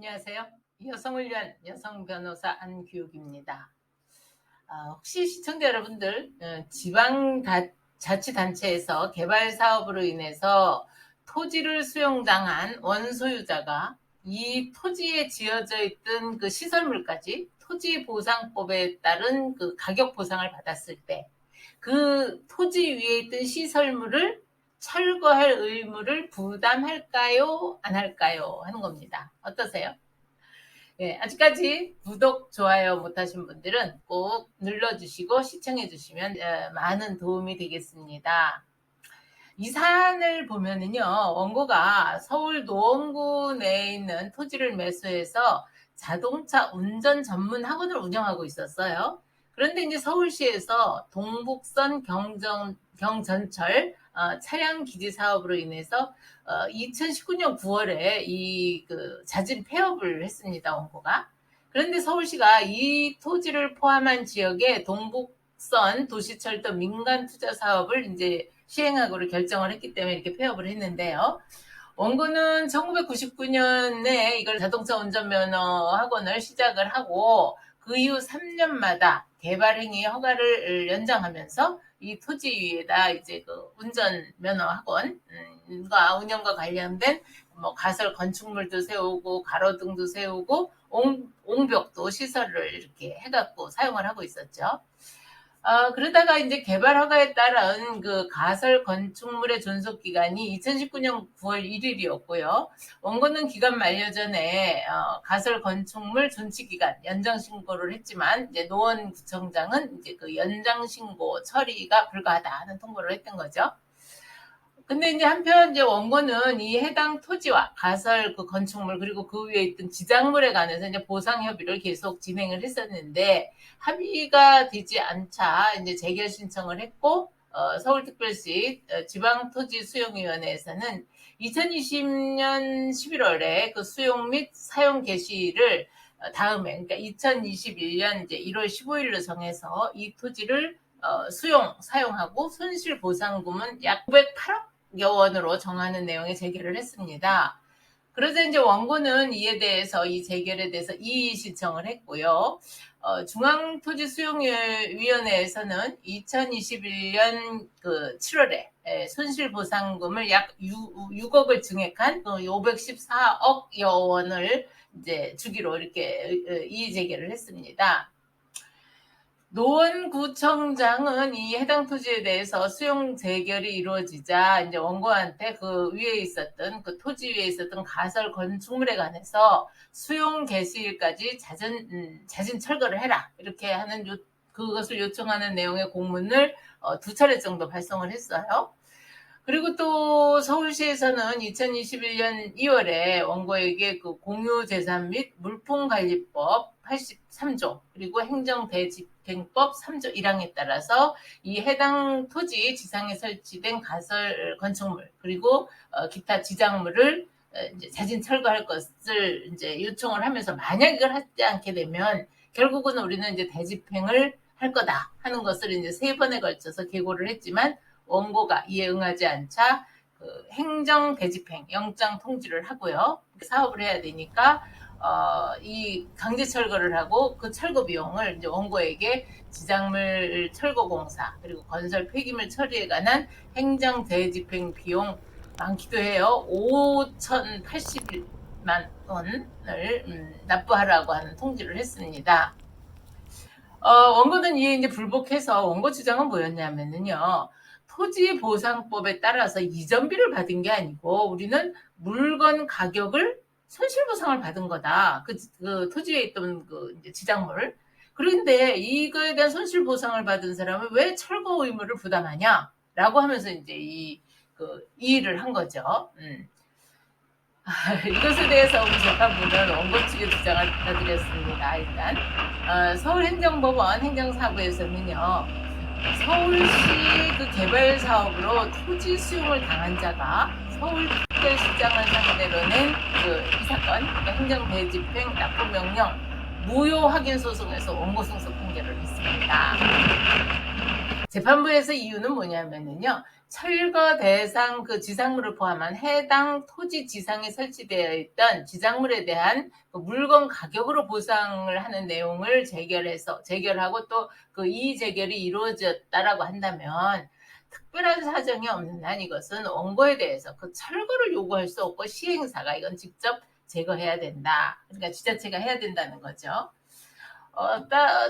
안녕하세요. 여성을 위한 여성 변호사 안규욱입니다. 혹시 시청자 여러분들 지방자치단체에서 개발 사업으로 인해서 토지를 수용당한 원소유자가 이 토지에 지어져 있던 그 시설물까지 토지보상법에 따른 그 가격 보상을 받았을 때 그 토지 위에 있던 시설물을 철거할 의무를 부담할까요? 안 할까요? 하는 겁니다. 어떠세요? 예, 아직까지 구독, 좋아요 못하신 분들은 꼭 눌러주시고 시청해주시면 많은 도움이 되겠습니다. 이 사안을 보면은요, 원고가 서울 노원구 내에 있는 토지를 매수해서 자동차 운전 전문 학원을 운영하고 있었어요. 그런데 이제 서울시에서 동북선 경전철 차량 기지 사업으로 인해서 2019년 9월에 자진 폐업을 했습니다, 원고가. 그런데 서울시가 이 토지를 포함한 지역에 동북선 도시철도 민간 투자 사업을 이제 시행하기로 결정을 했기 때문에 이렇게 폐업을 했는데요. 원고는 1999년에 이걸 자동차 운전면허 학원을 시작을 하고 그 이후 3년마다 개발행위 허가를 연장하면서 이 토지 위에다 이제 그 운전면허 학원과 운영과 관련된 뭐 가설 건축물도 세우고 가로등도 세우고 옹벽도 시설을 이렇게 해갖고 사용을 하고 있었죠. 그러다가 이제 개발 허가에 따른 그 가설 건축물의 존속 기간이 2019년 9월 1일이었고요. 원고는 기간 만료 전에 가설 건축물 존치 기간 연장 신고를 했지만 이제 노원구청장은 이제 그 연장 신고 처리가 불가하다는 통보를 했던 거죠. 근데 이제 한편 이제 원고는 이 해당 토지와 가설 그 건축물 그리고 그 위에 있던 지작물에 관해서 이제 보상 협의를 계속 진행을 했었는데 합의가 되지 않자 이제 재결 신청을 했고 서울특별시 지방토지수용위원회에서는 2020년 11월에 그 수용 및 사용 개시를 다음에 그러니까 2021년 이제 1월 15일로 정해서 이 토지를 사용하고 손실보상금은 약 908억 원으로 정하는 내용의 재결을 했습니다. 그래서 이제 원고는 이에 대해서 이 재결에 대해서 이의 신청을 했고요. 중앙토지수용위원회에서는 2021년 그 7월에 손실보상금을 약 6억을 증액한 514억여 원을 이제 주기로 이렇게 이의 제기를 했습니다. 노원구청장은 이 해당 토지에 대해서 수용 재결이 이루어지자 이제 원고한테 그 위에 있었던 그 토지 위에 있었던 가설 건축물에 관해서 수용 개시일까지 자진 철거를 해라 이렇게 하는 그것을 요청하는 내용의 공문을 2차례 정도 발송을 했어요. 그리고 또 서울시에서는 2021년 2월에 원고에게 그 공유재산 및 물품관리법 83조 그리고 행정대집행법 3조 1항에 따라서 이 해당 토지 지상에 설치된 가설 건축물 그리고 기타 지작물을 이제 자진 철거할 것을 이제 요청을 하면서 만약 이걸 하지 않게 되면 결국은 우리는 이제 대집행을 할 거다 하는 것을 이제 3번에 걸쳐서 계고를 했지만 원고가 이에 응하지 않자 그 행정 대집행 영장 통지를 하고요. 사업을 해야 되니까 이 강제 철거를 하고 그 철거 비용을 이제 원고에게 지작물 철거공사 그리고 건설 폐기물 처리에 관한 행정 대집행 비용 많기도 해요. 5,080만 원을 납부하라고 하는 통지를 했습니다. 원고는 이에 이제 불복해서 원고 주장은 뭐였냐면요. 토지보상법에 따라서 이전비를 받은 게 아니고 우리는 물건 가격을 손실보상을 받은 거다. 그 토지에 있던 그 이제 지작물. 그런데 이거에 대한 손실보상을 받은 사람은 왜 철거 의무를 부담하냐? 라고 하면서 이제 이의를 한 거죠. 이것에 대해서 우리 재판부는 원고 측의 주장을 받아들였습니다. 일단 서울행정법원 행정사부에서는요. 서울시 그 개발 사업으로 토지 수용을 당한 자가 서울특별시장을 상대로 낸 이 사건, 그러니까 행정대집행 납부명령 무효 확인 소송에서 원고 승소 판결을 했습니다. 재판부에서 이유는 뭐냐면요. 철거 대상 그 지상물을 포함한 해당 토지 지상에 설치되어 있던 지상물에 대한 그 물건 가격으로 보상을 하는 내용을 제결하고 또 그 이의 제결이 이루어졌다라고 한다면 특별한 사정이 없는 한 이것은 원고에 대해서 그 철거를 요구할 수 없고 시행사가 이건 직접 제거해야 된다. 그러니까 지자체가 해야 된다는 거죠.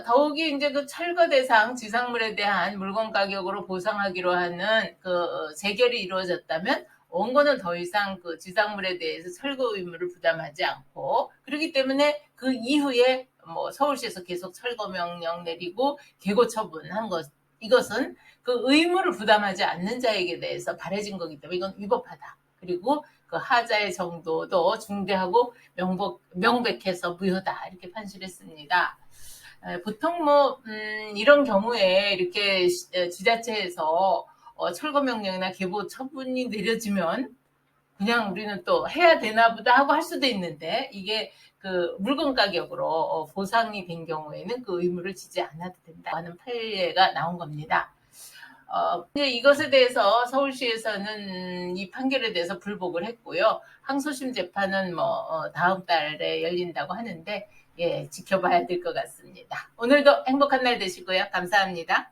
더욱이 이제 그 철거 대상 지상물에 대한 물건 가격으로 보상하기로 하는 그 재결이 이루어졌다면 원고는 더 이상 그 지상물에 대해서 철거 의무를 부담하지 않고, 그렇기 때문에 그 이후에 뭐 서울시에서 계속 철거 명령 내리고 개고 처분한 이것은 그 의무를 부담하지 않는 자에게 대해서 발해진 거기 때문에 이건 위법하다. 그리고 그 하자의 정도도 중대하고 명백해서 무효다. 이렇게 판시했습니다. 보통 이런 경우에 이렇게 지자체에서 철거 명령이나 개보 처분이 내려지면 그냥 우리는 또 해야 되나 보다 하고 할 수도 있는데, 이게 그 물건 가격으로 보상이 된 경우에는 그 의무를 지지 않아도 된다 하는 판례가 나온 겁니다. 이것에 대해서 서울시에서는 이 판결에 대해서 불복을 했고요. 항소심 재판은 다음 달에 열린다고 하는데, 예, 지켜봐야 될 것 같습니다. 오늘도 행복한 날 되시고요. 감사합니다.